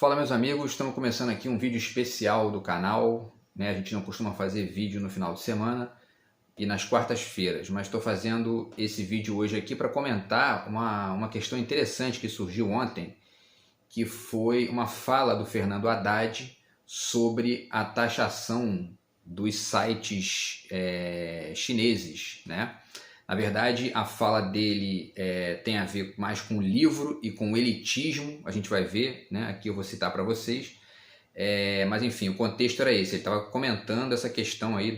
Fala, meus amigos, estamos começando aqui um vídeo especial do canal, né? A gente não costuma fazer vídeo no final de semana e nas quartas-feiras, mas estou fazendo esse vídeo hoje aqui para comentar uma questão interessante que surgiu ontem, que foi uma fala do Fernando Haddad sobre a taxação dos sites chineses, né? Na verdade, a fala dele tem a ver mais com o livro e com o elitismo, a gente vai ver, né? Aqui eu vou citar para vocês, mas enfim, o contexto era esse, ele estava comentando essa questão aí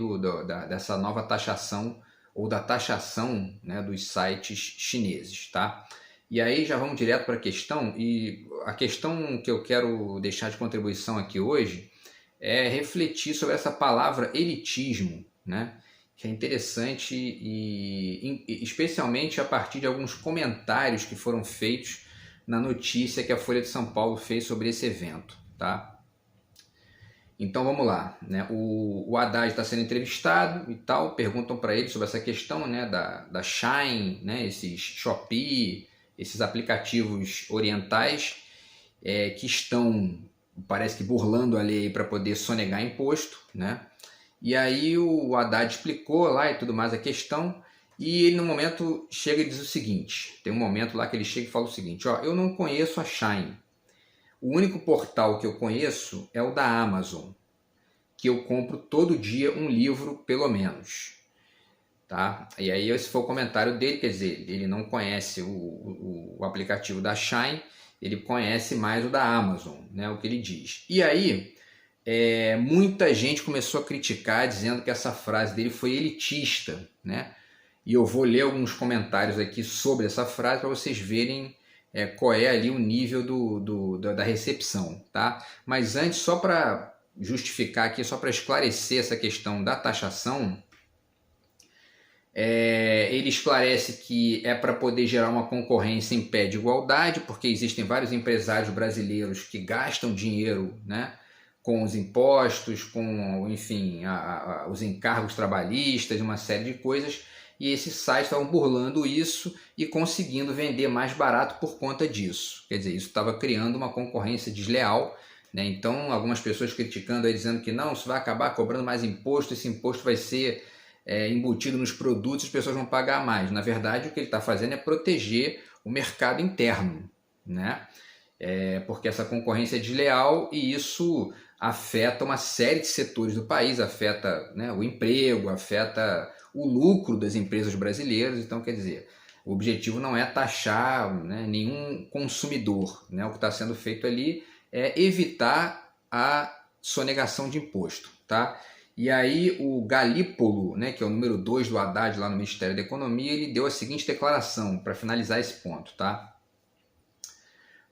dessa nova taxação, ou da taxação, né, dos sites chineses, tá? E aí já vamos direto para a questão, e a questão que eu quero deixar de contribuição aqui hoje é refletir sobre essa palavra elitismo, né? Que é interessante e especialmente a partir de alguns comentários que foram feitos na notícia que a Folha de São Paulo fez sobre esse evento, tá? Então vamos lá, né? O Haddad está sendo entrevistado e tal, perguntam para ele sobre essa questão, né, da Shein, né, esses Shopee, esses aplicativos orientais que estão, parece que burlando a lei para poder sonegar imposto, né? E aí o Haddad explicou lá e tudo mais a questão, e ele no momento chega e diz o seguinte, tem um momento lá que ele chega e fala o seguinte, ó, eu não conheço a Shein, o único portal que eu conheço é o da Amazon, que eu compro todo dia um livro pelo menos, tá? E aí esse foi o comentário dele, quer dizer, ele não conhece o aplicativo da Shein, ele conhece mais o da Amazon, né, o que ele diz. E aí muita gente começou a criticar, dizendo que essa frase dele foi elitista, né? E eu vou ler alguns comentários aqui sobre essa frase para vocês verem qual é ali o nível da recepção, tá? Mas antes, só para justificar aqui, só para esclarecer essa questão da taxação, ele esclarece que é para poder gerar uma concorrência em pé de igualdade, porque existem vários empresários brasileiros que gastam dinheiro, né, com os impostos, com, enfim, os encargos trabalhistas, uma série de coisas, e esses sites estavam burlando isso e conseguindo vender mais barato por conta disso. Quer dizer, isso estava criando uma concorrência desleal, né? Então, algumas pessoas criticando aí, dizendo que não, isso vai acabar cobrando mais imposto, esse imposto vai ser embutido nos produtos, as pessoas vão pagar mais. Na verdade, o que ele está fazendo é proteger o mercado interno, né? Porque essa concorrência é desleal e isso afeta uma série de setores do país, afeta, né, o emprego, afeta o lucro das empresas brasileiras. Então, quer dizer, o objetivo não é taxar, né, nenhum consumidor, né? O que está sendo feito ali é evitar a sonegação de imposto, tá? E aí o Galípolo, né, que é o número 2 do Haddad lá no Ministério da Economia, ele deu a seguinte declaração para finalizar esse ponto, tá?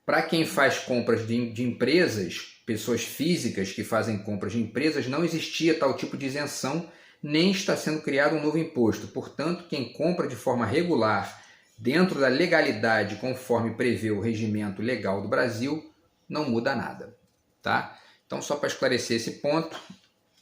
Para quem faz compras de empresas, pessoas físicas que fazem compras de empresas, não existia tal tipo de isenção, nem está sendo criado um novo imposto. Portanto, quem compra de forma regular, dentro da legalidade, conforme prevê o regimento legal do Brasil, não muda nada, tá? Então, só para esclarecer esse ponto,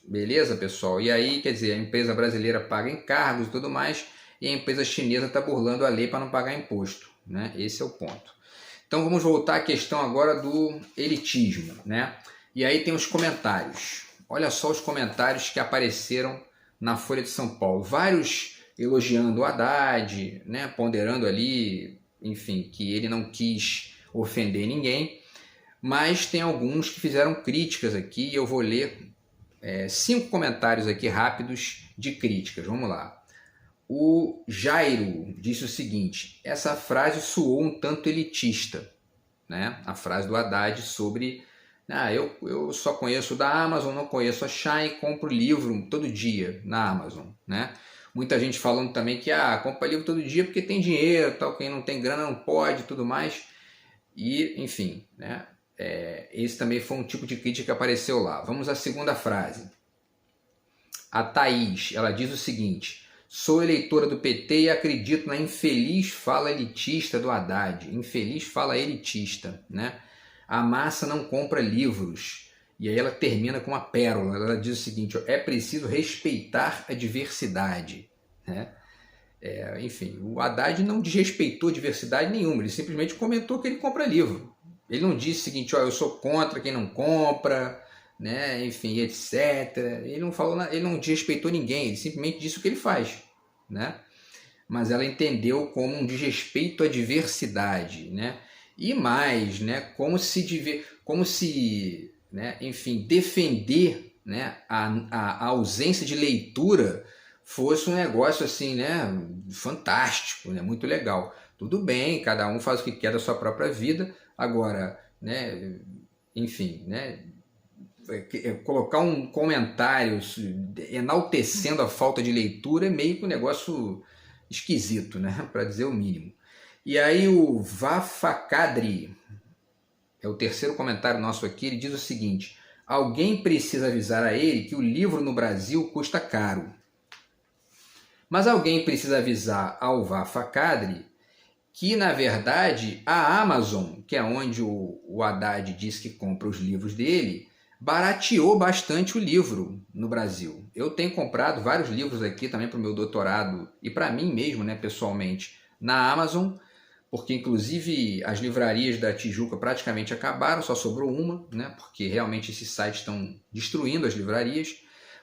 beleza, pessoal? E aí, quer dizer, a empresa brasileira paga encargos e tudo mais, e a empresa chinesa está burlando a lei para não pagar imposto, né? Esse é o ponto. Então vamos voltar à questão agora do elitismo, né? E aí tem os comentários. Olha só os comentários que apareceram na Folha de São Paulo. Vários elogiando o Haddad, né? Ponderando ali, enfim, que ele não quis ofender ninguém. Mas tem alguns que fizeram críticas aqui e eu vou ler 5 comentários aqui rápidos de críticas. Vamos lá. O Jairo disse o seguinte, essa frase soou um tanto elitista, né? A frase do Haddad sobre, eu só conheço da Amazon, não conheço a Shein, compro livro todo dia na Amazon, né? Muita gente falando também que compra livro todo dia porque tem dinheiro, tal, quem não tem grana não pode, tudo mais. E, enfim, né? Esse também foi um tipo de crítica que apareceu lá. Vamos à segunda frase. A Thaís, ela diz o seguinte, sou eleitora do PT e acredito na infeliz fala elitista do Haddad. Infeliz fala elitista, né? A massa não compra livros. E aí ela termina com uma pérola. Ela diz o seguinte, é preciso respeitar a diversidade, né? Enfim, o Haddad não desrespeitou diversidade nenhuma. Ele simplesmente comentou que ele compra livro. Ele não disse o seguinte, ó, eu sou contra quem não compra, né, enfim, etc. Ele não falou, ele não desrespeitou ninguém, ele simplesmente disse o que ele faz, né? Mas ela entendeu como um desrespeito à diversidade, né? E mais, né, como se, né, enfim, defender, né, a ausência de leitura fosse um negócio assim, né, fantástico, né, muito legal. Tudo bem, cada um faz o que quer da sua própria vida. Agora, né, enfim, né, colocar um comentário enaltecendo a falta de leitura é meio que um negócio esquisito, né, para dizer o mínimo. E aí o Vafakadri, é o terceiro comentário nosso aqui, ele diz o seguinte: alguém precisa avisar a ele que o livro no Brasil custa caro. Mas alguém precisa avisar ao Vafakadri que, na verdade, a Amazon, que é onde o Haddad diz que compra os livros dele, barateou bastante o livro no Brasil. Eu tenho comprado vários livros aqui também para o meu doutorado e para mim mesmo, né, pessoalmente, na Amazon, porque inclusive as livrarias da Tijuca praticamente acabaram, só sobrou uma, né, porque realmente esses sites estão destruindo as livrarias.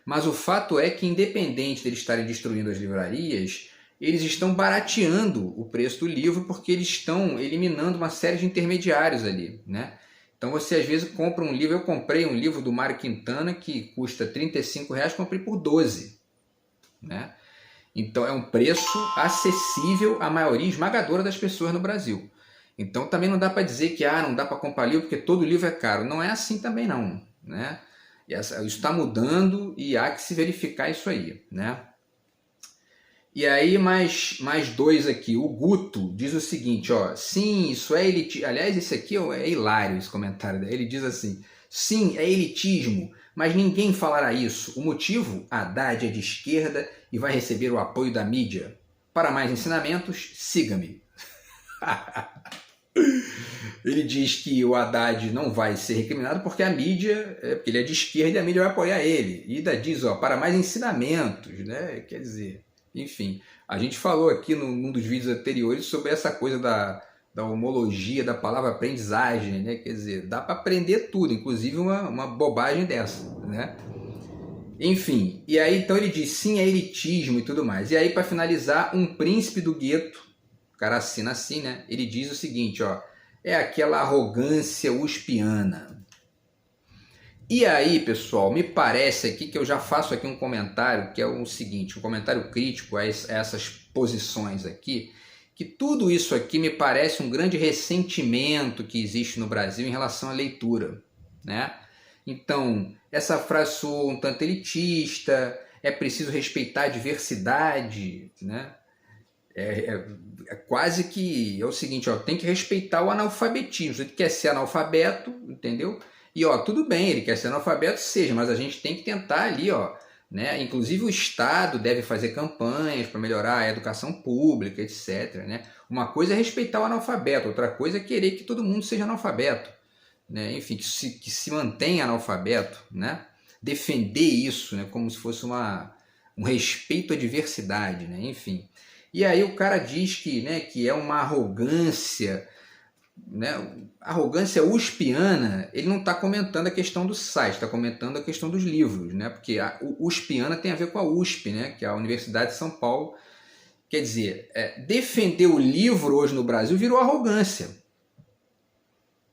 Mas o fato é que, independente deles estarem destruindo as livrarias, eles estão barateando o preço do livro porque eles estão eliminando uma série de intermediários ali, né? Então você às vezes compra um livro, eu comprei um livro do Mário Quintana que custa R$35, comprei por 12, né? Então é um preço acessível à maioria esmagadora das pessoas no Brasil. Então também não dá para dizer que não dá para comprar livro porque todo livro é caro. Não é assim também não, né? Isso está mudando e há que se verificar isso aí, né? E aí mais dois aqui. O Guto diz o seguinte, ó, sim, isso é elitismo. Aliás, esse aqui é hilário, esse comentário dele. Ele diz assim, sim, é elitismo, mas ninguém falará isso. O motivo? Haddad é de esquerda e vai receber o apoio da mídia. Para mais ensinamentos, siga-me. Ele diz que o Haddad não vai ser recriminado porque a mídia, porque ele é de esquerda e a mídia vai apoiar ele. E ainda diz, ó, para mais ensinamentos, né? Quer dizer, enfim, a gente falou aqui num dos vídeos anteriores sobre essa coisa da homologia da palavra aprendizagem, né? Quer dizer, dá para aprender tudo, inclusive uma bobagem dessa, né? Enfim, e aí então ele diz, sim, é elitismo e tudo mais. E aí, para finalizar, um príncipe do gueto, o cara assina assim, né? Ele diz o seguinte, ó, é aquela arrogância uspiana. E aí, pessoal, me parece aqui que eu já faço aqui um comentário, que é o seguinte, um comentário crítico a essas posições aqui, que tudo isso aqui me parece um grande ressentimento que existe no Brasil em relação à leitura, né? Então, essa frase soa um tanto elitista, é preciso respeitar a diversidade, né? É quase que é o seguinte, ó, tem que respeitar o analfabetismo. Ele quer ser analfabeto, entendeu? E ó, tudo bem, ele quer ser analfabeto, seja, mas a gente tem que tentar ali, ó, né? Inclusive o Estado deve fazer campanhas para melhorar a educação pública, etc, né? Uma coisa é respeitar o analfabeto, outra coisa é querer que todo mundo seja analfabeto, né? Enfim, que se mantenha analfabeto, né? Defender isso, né? Como se fosse um respeito à diversidade, né? Enfim. E aí o cara diz que, né, que é uma arrogância, né, arrogância uspiana. Ele não está comentando a questão do site, está comentando a questão dos livros, né, porque o uspiana tem a ver com a USP, né, que é a Universidade de São Paulo. Quer dizer, defender o livro hoje no Brasil virou arrogância,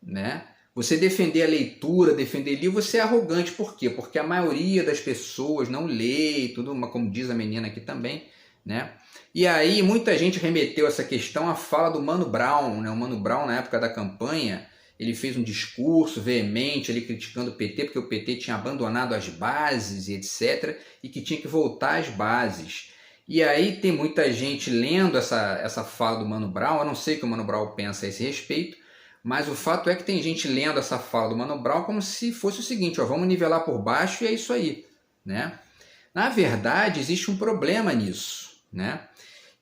né? Você defender a leitura, defender livro, você é arrogante. Por quê? Porque a maioria das pessoas não lê, tudo, como diz a menina aqui também, né? E aí muita gente remeteu essa questão à fala do Mano Brown, né? O Mano Brown, na época da campanha, ele fez um discurso veemente ali criticando o PT, porque o PT tinha abandonado as bases e etc, e que tinha que voltar às bases. E aí tem muita gente lendo essa fala do Mano Brown. Eu não sei o que o Mano Brown pensa a esse respeito, mas o fato é que tem gente lendo essa fala do Mano Brown como se fosse o seguinte, ó, vamos nivelar por baixo e é isso aí, né? Na verdade, existe um problema nisso, né?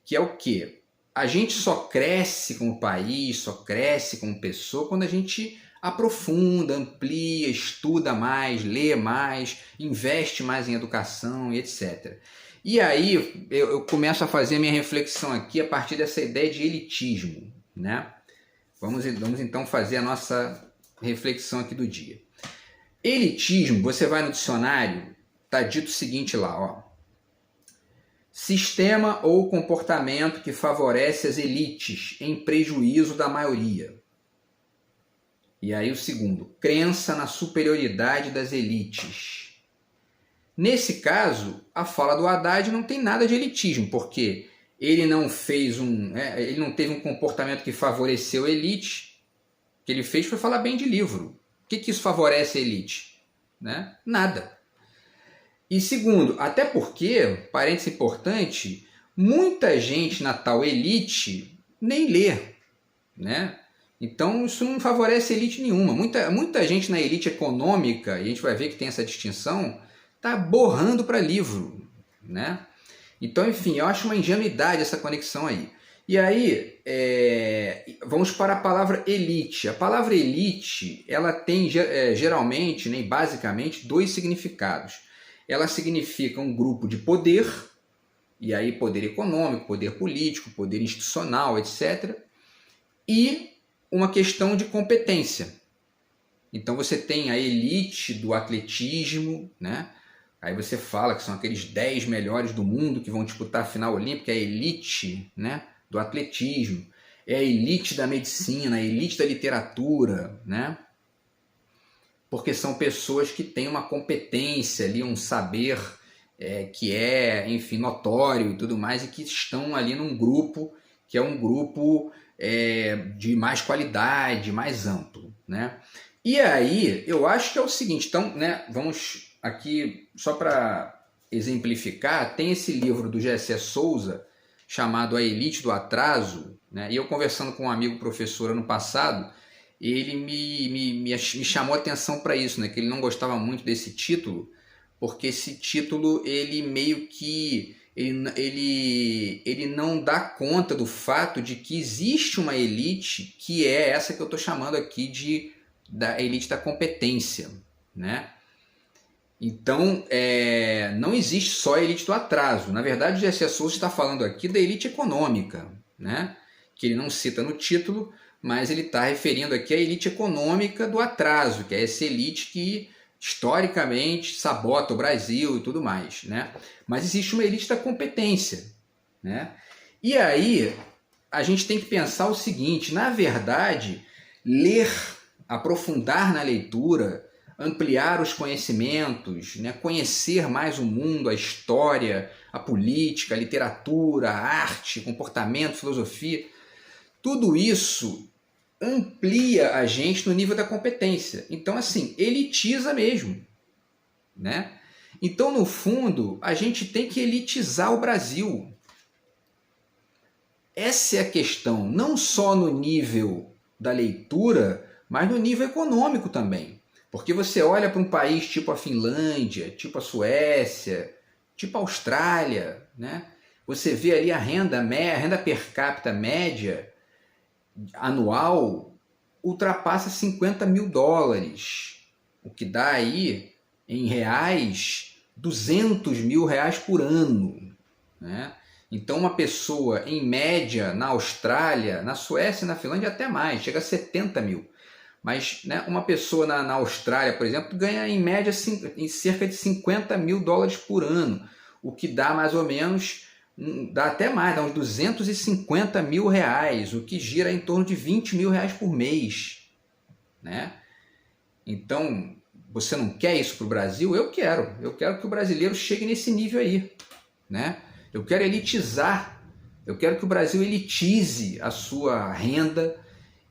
Que é o quê? A gente só cresce como país, só cresce como pessoa quando a gente aprofunda, amplia, estuda mais, lê mais, investe mais em educação e etc. E aí eu começo a fazer a minha reflexão aqui a partir dessa ideia de elitismo, né? Vamos então fazer a nossa reflexão aqui do dia. Elitismo, você vai no dicionário, está dito o seguinte lá, ó. Sistema ou comportamento que favorece as elites em prejuízo da maioria. E aí o segundo, crença na superioridade das elites. Nesse caso, a fala do Haddad não tem nada de elitismo, porque ele não teve um comportamento que favoreceu a elite. O que ele fez foi falar bem de livro. O que isso favorece a elite? Né? Nada. E segundo, até porque, parênteses importante, muita gente na tal elite nem lê, né? Então isso não favorece elite nenhuma. Muita gente na elite econômica, e a gente vai ver que tem essa distinção, está borrando para livro, né? Então, enfim, eu acho uma ingenuidade essa conexão aí. E aí, vamos para a palavra elite. A palavra elite, ela tem geralmente, nem basicamente, dois significados. Ela significa um grupo de poder, e aí poder econômico, poder político, poder institucional, etc. E uma questão de competência. Então você tem a elite do atletismo, né? Aí você fala que são aqueles 10 melhores do mundo que vão disputar a final olímpica, é a elite, né, do atletismo. É a elite da medicina, a elite da literatura, né? Porque são pessoas que têm uma competência ali, um saber que é, enfim, notório e tudo mais, e que estão ali num grupo que é um grupo de mais qualidade, mais amplo, né? E aí, eu acho que é o seguinte, então, né, vamos aqui, só para exemplificar, tem esse livro do G.C. Souza, chamado A Elite do Atraso, né? E eu conversando com um amigo professor ano passado, ele me chamou a atenção para isso, né? Que ele não gostava muito desse título, porque esse título, ele meio que ele não dá conta do fato de que existe uma elite que é essa que eu estou chamando aqui da elite da competência, né? Então, não existe só a elite do atraso. Na verdade, o G.C. Souza está falando aqui da elite econômica, né? Que ele não cita no título, mas ele está referindo aqui à elite econômica do atraso, que é essa elite que historicamente sabota o Brasil e tudo mais, né? Mas existe uma elite da competência, né? E aí a gente tem que pensar o seguinte, na verdade, ler, aprofundar na leitura, ampliar os conhecimentos, né? Conhecer mais o mundo, a história, a política, a literatura, a arte, comportamento, filosofia, tudo isso amplia a gente no nível da competência. Então, assim, elitiza mesmo, né? Então, no fundo, a gente tem que elitizar o Brasil. Essa é a questão, não só no nível da leitura, mas no nível econômico também. Porque você olha para um país tipo a Finlândia, tipo a Suécia, tipo a Austrália, né? Você vê ali a renda per capita média anual ultrapassa 50 mil dólares, o que dá aí, em reais, 200 mil reais por ano, né? Então uma pessoa, em média, na Austrália, na Suécia e na Finlândia até mais, chega a 70 mil. Mas, né, uma pessoa na Austrália, por exemplo, ganha em média em cerca de 50 mil dólares por ano, o que dá mais ou menos, dá até mais, dá uns 250 mil reais, o que gira em torno de 20 mil reais por mês, né? Então, você não quer isso para o Brasil? Eu quero que o brasileiro chegue nesse nível aí, né? Eu quero elitizar, eu quero que o Brasil elitize a sua renda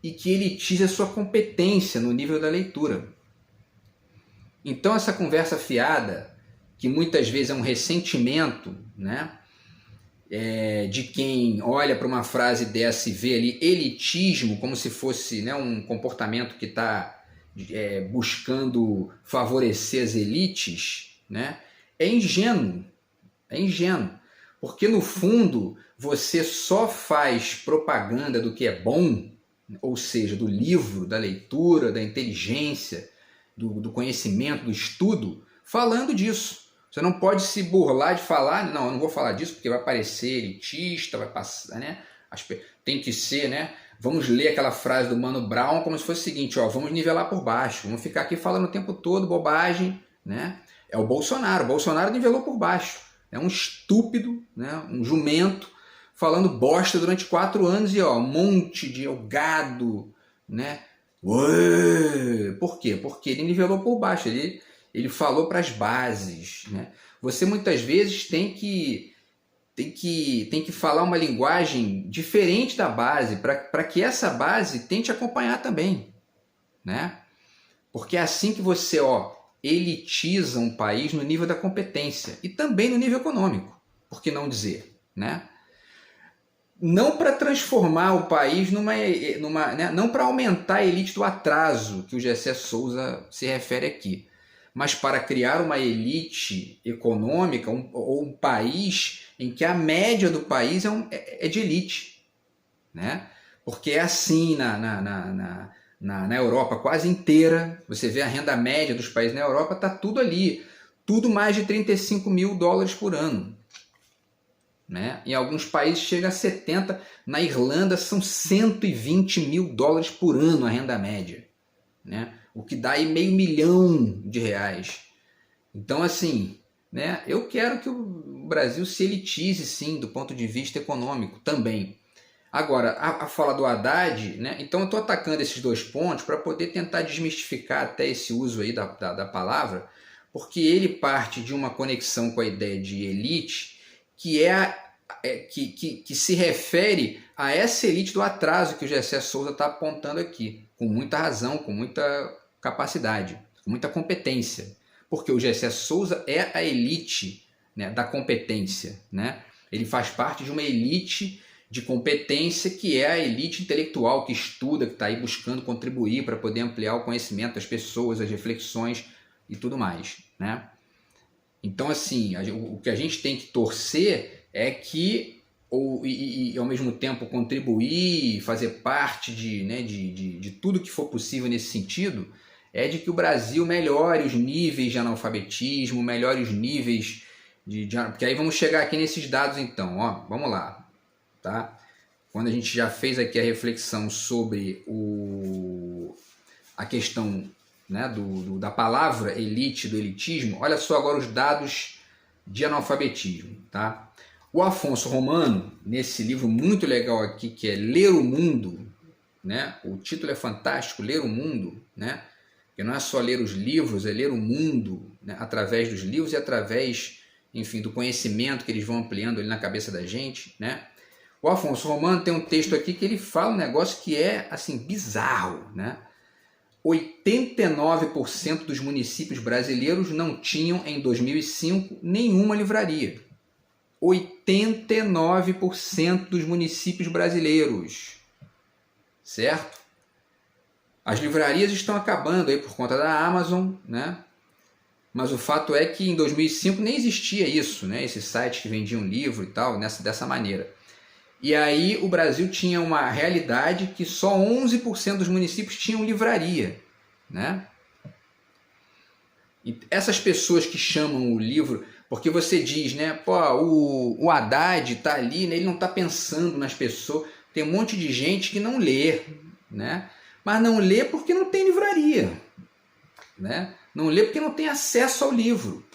e que elitize a sua competência no nível da leitura. Então essa conversa fiada, que muitas vezes é um ressentimento, né, de quem olha para uma frase dessa e vê ali elitismo como se fosse, né, um comportamento que está buscando favorecer as elites, né, é ingênuo, porque no fundo você só faz propaganda do que é bom, ou seja, do livro, da leitura, da inteligência, do conhecimento, do estudo, falando disso. Você não pode se burlar de falar, não, eu não vou falar disso porque vai parecer elitista, vai passar, né? Tem que ser, né? vamos ler aquela frase do Mano Brown como se fosse o seguinte, ó, vamos nivelar por baixo, vamos ficar aqui falando o tempo todo bobagem, né? É o Bolsonaro nivelou por baixo, é um estúpido, né? Um jumento, falando bosta durante 4 anos e ó, um monte de gado, né? Ué! Por quê? Porque ele nivelou por baixo, ele falou para as bases, né? Você muitas vezes tem que falar uma linguagem diferente da base para que essa base tente acompanhar também, né? Porque é assim que você elitiza um país no nível da competência e também no nível econômico, por que não dizer, né? Não para transformar o país né? Não para aumentar a elite do atraso que o Gessé Souza se refere aqui, mas para criar uma elite econômica ou um país em que a média do país é de elite, né? Porque é assim na Europa quase inteira, você vê a renda média dos países na Europa, está tudo ali, tudo mais de 35 mil dólares por ano. Né? Em alguns países chega a 70, na Irlanda são 120 mil dólares por ano a renda média, né? O que dá aí R$500 milhão. Então assim, né? Eu quero que o Brasil se elitize sim do ponto de vista econômico também. Agora, a fala do Haddad, né? Então eu estou atacando esses 2 pontos para poder tentar desmistificar até esse uso aí da palavra, porque ele parte de uma conexão com a ideia de elite que se refere a essa elite do atraso que o Gessé Souza está apontando aqui, com muita razão, com muita capacidade, com muita competência, porque o Gessé Souza é a elite, né, da competência, né? Ele faz parte de uma elite de competência que é a elite intelectual que estuda, que está aí buscando contribuir para poder ampliar o conhecimento das pessoas, as reflexões e tudo mais, né? Então, assim, o que a gente tem que torcer é que, e ao mesmo tempo contribuir, fazer parte de tudo que for possível nesse sentido, é de que o Brasil melhore os níveis de analfabetismo, melhore os níveis porque aí vamos chegar aqui nesses dados então, ó, vamos lá, tá? Quando a gente já fez aqui a reflexão sobre a questão, né, da palavra elite, do elitismo, olha só agora os dados de analfabetismo, tá? O Afonso Romano, nesse livro muito legal aqui, que é Ler o Mundo, né? O título é fantástico, Ler o Mundo, né? Que não é só ler os livros, é ler o mundo, né? Através dos livros e através, enfim, do conhecimento que eles vão ampliando ali na cabeça da gente, né? O Afonso Romano tem um texto aqui que ele fala um negócio que é, assim, bizarro, né? 89% dos municípios brasileiros não tinham, em 2005, nenhuma livraria. 89% dos municípios brasileiros, certo? As livrarias estão acabando aí por conta da Amazon, né? Mas o fato é que em 2005 nem existia isso, né? Esses sites que vendiam livro e tal, dessa maneira. E aí o Brasil tinha uma realidade que só 11% dos municípios tinham livraria, né? E essas pessoas que chamam o livro, porque você diz, né? Pô, o Haddad tá ali, né? Ele não tá pensando nas pessoas. Tem um monte de gente que não lê, né? Mas não lê porque não tem livraria, né? Não lê porque não tem acesso ao livro,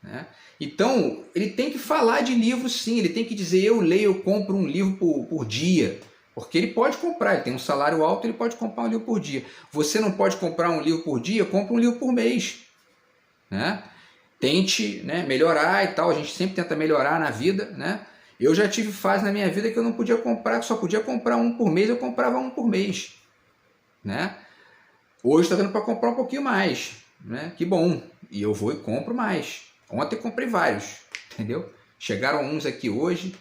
né? Então, ele tem que falar de livro sim, ele tem que dizer, eu leio, eu compro um livro por dia, porque ele pode comprar, ele tem um salário alto, ele pode comprar um livro por dia. Você não pode comprar um livro por dia, compra um livro por mês, né? Tente, né, melhorar e tal, a gente sempre tenta melhorar na vida, né? Eu já tive fase na minha vida que eu não podia comprar, que só podia comprar um por mês, eu comprava um por mês, né? Hoje está dando para comprar um pouquinho mais, né? Que bom, e eu vou e compro mais. Ontem comprei vários, entendeu? Chegaram uns aqui hoje,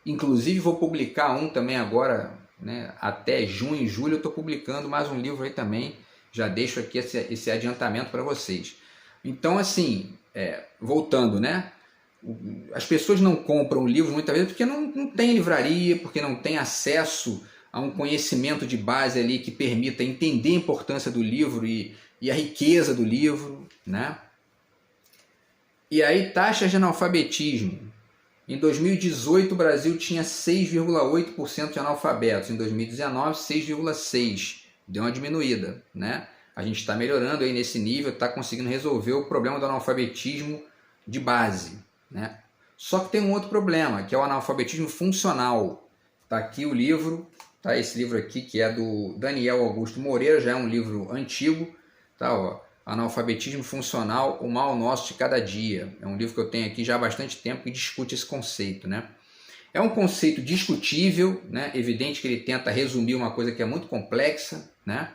inclusive vou publicar um também agora, né? Até junho, julho eu estou publicando mais um livro aí também, já deixo aqui esse adiantamento para vocês. Então assim, voltando, né? As pessoas não compram livros muitas vezes porque não tem livraria, porque não tem acesso a um conhecimento de base ali que permita entender a importância do livro e a riqueza do livro, né? E aí taxas de analfabetismo. Em 2018 o Brasil tinha 6,8% de analfabetos, em 2019 6,6%, deu uma diminuída, né? A gente está melhorando aí nesse nível, está conseguindo resolver o problema do analfabetismo de base, né? Só que tem um outro problema, que é o analfabetismo funcional. Está aqui o livro, tá? Esse livro aqui que é do Daniel Augusto Moreira, já é um livro antigo, tá? Ó, Analfabetismo Funcional, o Mal Nosso de Cada Dia. É um livro que eu tenho aqui já há bastante tempo que discute esse conceito, né? É um conceito discutível, né? Evidente que ele tenta resumir uma coisa que é muito complexa, né?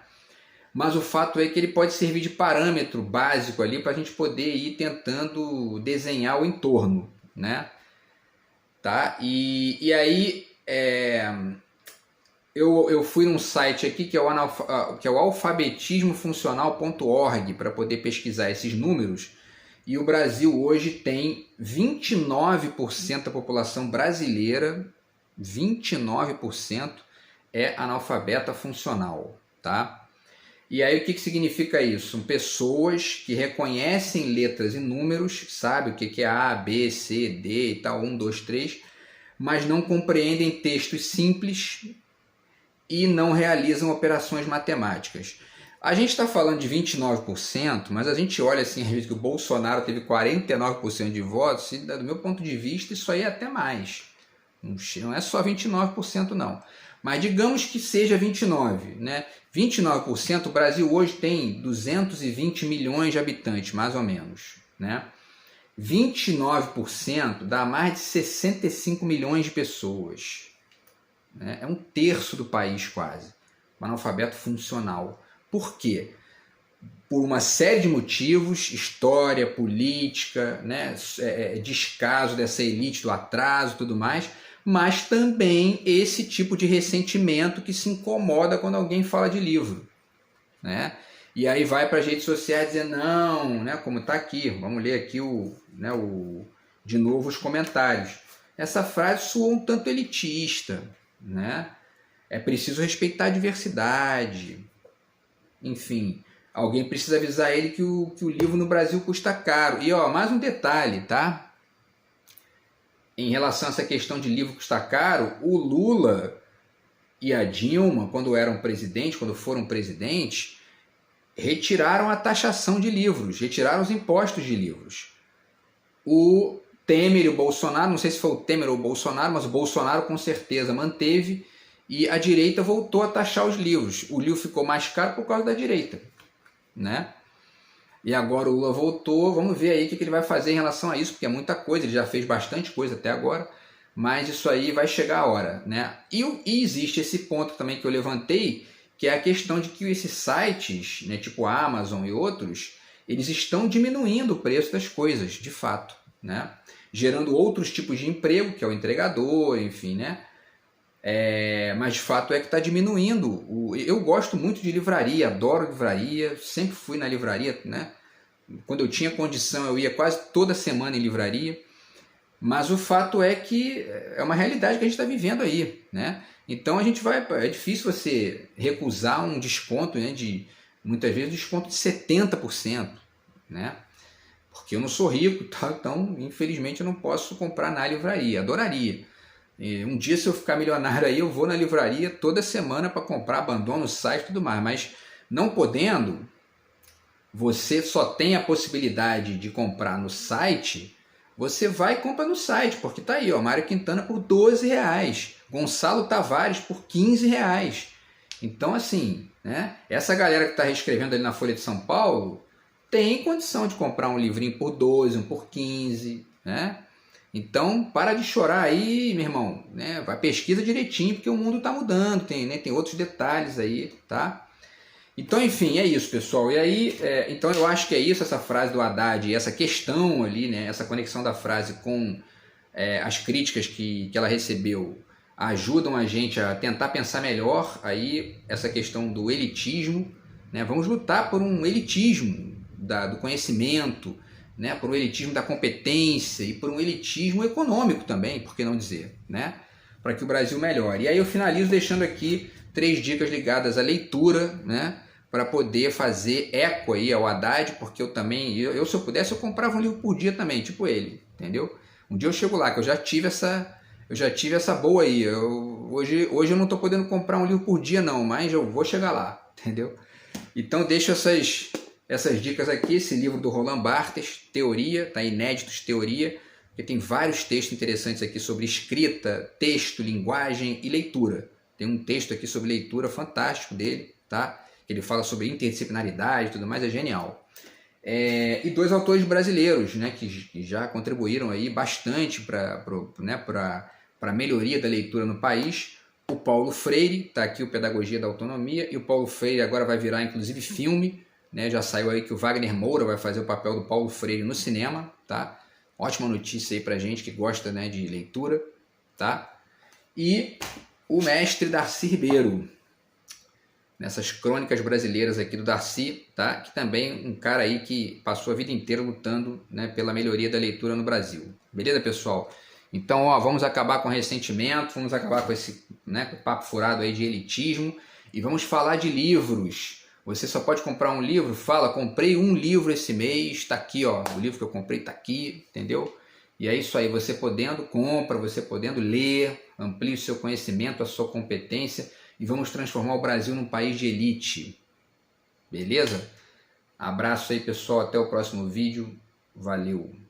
Mas o fato é que ele pode servir de parâmetro básico ali para a gente poder ir tentando desenhar o entorno, né? Tá? E aí eu fui num site aqui que é o alfabetismofuncional.org para poder pesquisar esses números. E o Brasil hoje tem 29% da população brasileira, 29% é analfabeta funcional, tá? E aí o que significa isso? São pessoas que reconhecem letras e números, sabe o que é A, B, C, D e tal, 1, 2, 3, mas não compreendem textos simples e não realizam operações matemáticas. A gente está falando de 29%, mas a gente olha assim, às vezes que o Bolsonaro teve 49% de votos, e do meu ponto de vista isso aí é até mais. Não é só 29% não. Mas digamos que seja 29%, né? 29%, o Brasil hoje tem 220 milhões de habitantes, mais ou menos, né? 29% dá mais de 65 milhões de pessoas, né? É um terço do país quase, o analfabeto funcional. Por quê? Por uma série de motivos, história, política, né? Descaso dessa elite, do atraso e tudo mais, mas também esse tipo de ressentimento que se incomoda quando alguém fala de livro, né? E aí vai para as redes sociais dizer não, né? Como está aqui, vamos ler aqui de novo os comentários. Essa frase soou um tanto elitista, né? É preciso respeitar a diversidade, enfim, alguém precisa avisar ele que o livro no Brasil custa caro. E ó, mais um detalhe, tá? Em relação a essa questão de livro custar caro, o Lula e a Dilma, quando foram presidentes, retiraram a taxação de livros, retiraram os impostos de livros. O Temer e o Bolsonaro, não sei se foi o Temer ou o Bolsonaro, mas o Bolsonaro com certeza manteve, e a direita voltou a taxar os livros. O livro ficou mais caro por causa da direita, né? E agora o Lula voltou, vamos ver aí o que ele vai fazer em relação a isso, porque é muita coisa, ele já fez bastante coisa até agora, mas isso aí vai chegar a hora, né? E existe esse ponto também que eu levantei, que é a questão de que esses sites, né, tipo a Amazon e outros, eles estão diminuindo o preço das coisas, de fato, né? Gerando outros tipos de emprego, que é o entregador, enfim, né? Mas de fato é que está diminuindo. Eu gosto muito de livraria, adoro livraria, sempre fui na livraria, né? Quando eu tinha condição eu ia quase toda semana em livraria, mas o fato é que é uma realidade que a gente está vivendo aí, né? Então é difícil você recusar um desconto, né, muitas vezes desconto de 70%, né? Porque eu não sou rico, tá? Então infelizmente eu não posso comprar na livraria, adoraria. Um dia, se eu ficar milionário aí, eu vou na livraria toda semana para comprar, abandono o site e tudo mais. Mas não podendo, você só tem a possibilidade de comprar no site, você vai e compra no site, porque tá aí, ó, Mário Quintana por R$12, Gonçalo Tavares por R$15. Então, assim, né, essa galera que está reescrevendo ali na Folha de São Paulo tem condição de comprar um livrinho por 12, um por 15, né? Então, para de chorar aí, meu irmão, né? Vai pesquisa direitinho, porque o mundo está mudando, tem outros detalhes aí, tá? Então, enfim, é isso, pessoal. E aí, então eu acho que é isso, essa frase do Haddad, essa questão ali, né? Essa conexão da frase com as críticas que ela recebeu, ajudam a gente a tentar pensar melhor aí essa questão do elitismo, né? Vamos lutar por um elitismo do conhecimento, né, por um elitismo da competência e por um elitismo econômico também, por que não dizer, né, para que o Brasil melhore. E aí eu finalizo deixando aqui 3 dicas ligadas à leitura, né, para poder fazer eco aí ao Haddad, porque eu também, se eu pudesse, eu comprava um livro por dia também, tipo ele, entendeu? Um dia eu chego lá, que eu já tive essa boa aí. Hoje eu não estou podendo comprar um livro por dia não, mas eu vou chegar lá, entendeu? Então deixo essas dicas aqui, esse livro do Roland Barthes, Teoria, tá? Inéditos Teoria, porque tem vários textos interessantes aqui sobre escrita, texto, linguagem e leitura. Tem um texto aqui sobre leitura fantástico dele, tá? Ele fala sobre interdisciplinaridade e tudo mais, é genial. E dois autores brasileiros, né, que já contribuíram aí bastante para a melhoria da leitura no país. O Paulo Freire, está aqui o Pedagogia da Autonomia, e o Paulo Freire agora vai virar inclusive filme, né, já saiu aí que o Wagner Moura vai fazer o papel do Paulo Freire no cinema, tá? Ótima notícia aí pra gente que gosta, né, de leitura, tá? E o mestre Darcy Ribeiro, nessas crônicas brasileiras aqui do Darcy, tá? Que também um cara aí que passou a vida inteira lutando, né, pela melhoria da leitura no Brasil. Beleza, pessoal? Então, ó, vamos acabar com o ressentimento, vamos acabar com esse, né, com o papo furado aí de elitismo e vamos falar de livros. Você só pode comprar um livro? Fala, comprei um livro esse mês, tá aqui, ó, o livro que eu comprei tá aqui, entendeu? E é isso aí, você podendo, compra, você podendo ler, amplie o seu conhecimento, a sua competência, e vamos transformar o Brasil num país de elite. Beleza? Abraço aí, pessoal. Até o próximo vídeo. Valeu!